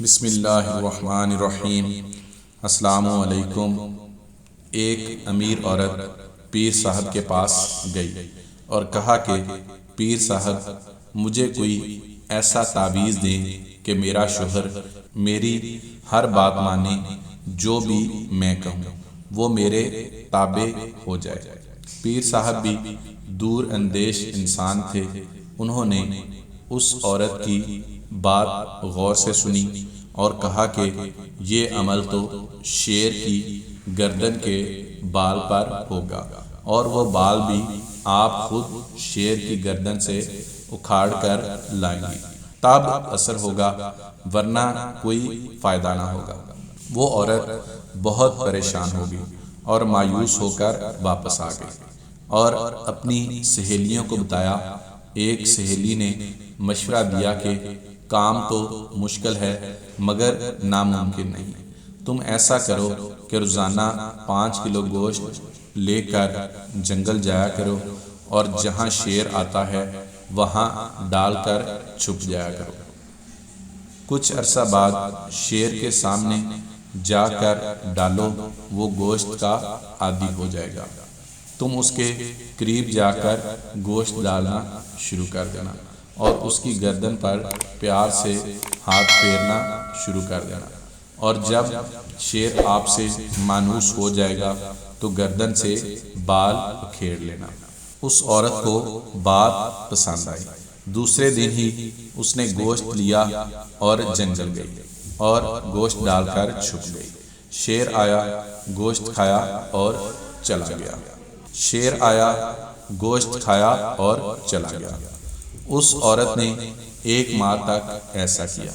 بسم اللہ الرحمن الرحیم۔ السلام علیکم۔ ایک امیر عورت پیر صاحب کے پاس گئی اور کہا کہ پیر صاحب مجھے کوئی ایسا تعویذ دیں کہ میرا شوہر میری ہر بات مانے، جو بھی میں کہوں وہ میرے تابع ہو جائے۔ پیر صاحب بھی دور اندیش انسان تھے، انہوں نے اس عورت کی بات غور سے سنی اور کہا کہ یہ عمل تو شیر کی گردن کے بال پر ہوگا، اور وہ بال بھی آپ خود شیر کی گردن سے اکھاڑ کر لائیں گی، تب اثر ہوگا، ورنہ کوئی فائدہ نہ ہوگا۔ وہ عورت بہت پریشان ہو گئی اور مایوس ہو کر واپس آ گئی اور اپنی سہیلیوں کو بتایا۔ ایک سہیلی نے مشورہ دیا کہ کام تو مشکل ہے مگر ناممکن نہیں، تم ایسا کرو کہ روزانہ 5 کلو گوشت لے کر جنگل جایا کرو اور جہاں شیر آتا ہے وہاں ڈال کر چھپ جایا کرو۔ کچھ عرصہ بعد شیر کے سامنے جا کر ڈالو، وہ گوشت کا عادی ہو جائے گا۔ تم اس کے قریب جا کر گوشت ڈالنا شروع کر دینا اور اس کی گردن پر پیار سے ہاتھ پھیرنا شروع کر دینا، اور جب شیر آپ سے مانوس ہو جائے گا تو گردن سے بال اکھیڑ لینا۔ اس عورت کو بات پسند آئی۔ دوسرے دن ہی اس نے گوشت لیا اور جنگل گئی اور گوشت ڈال کر چھپ گئی۔ شیر آیا، گوشت کھایا اور چلا گیا۔ شیر آیا، گوشت کھایا اور چلا گیا۔ اس عورت نے 1 ماہ تک ایسا کیا۔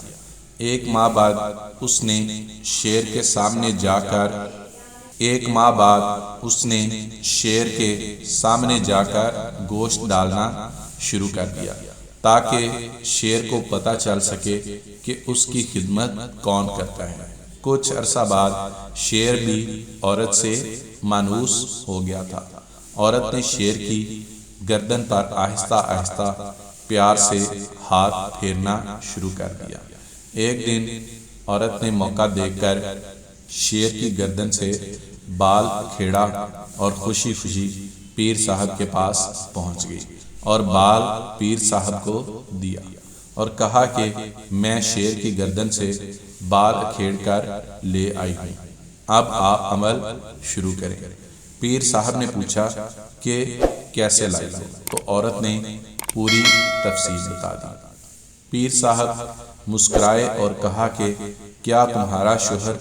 1 ماہ بعد اس نے شیر کے سامنے جا کر گوشت ڈالنا شروع کر دیا تاکہ شیر کو پتہ چل سکے کہ اس کی خدمت کون کرتا ہے۔ کچھ عرصہ بعد شیر بھی عورت سے مانوس ہو گیا تھا۔ عورت نے شیر کی گردن پر آہستہ آہستہ پیار سے ہاتھ پھیرنا شروع کر دیا۔ ایک دن عورت نے موقع دیکھ کر شیر کی گردن سے بال کھیڑا اور خوشی خوشی پیر صاحب کے پاس پہنچ گئی اور بال پیر صاحب کو دیا اور کہا کہ میں شیر کی گردن سے بال کھیڑ کر لے آئی ہوں، اب آپ عمل شروع کریں۔ پیر صاحب نے پوچھا کہ کیسے لائی ہو، تو عورت نے پوری تفصیل بتا دی۔ پیر صاحب مسکرائے اور کہا کہ کیا تمہارا شوہر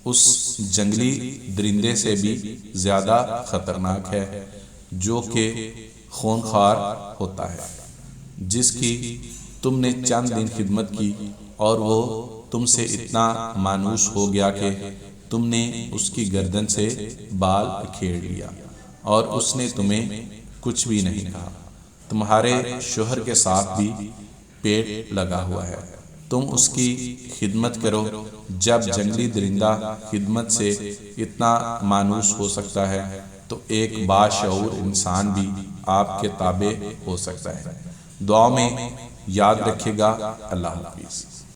اس جنگلی درندے سے بھی زیادہ خطرناک ہے جو کہ خونخوار ہوتا ہے، جس کی تم نے چند دن خدمت کی اور وہ تم سے اتنا مانوس ہو گیا کہ تم نے اس کی گردن سے بال کھیڑ لیا اور اس نے تمہیں کچھ بھی نہیں کہا۔ تمہارے شوہر کے ساتھ بھی پیٹ لگا ہوا ہے، تم اس کی خدمت کرو۔ جب جنگلی درندہ خدمت سے اتنا مانوس ہو سکتا ہے تو ایک باشعور انسان بھی آپ کے تابع ہو سکتا ہے۔ دعا میں یاد رکھے گا۔ اللہ حافظ۔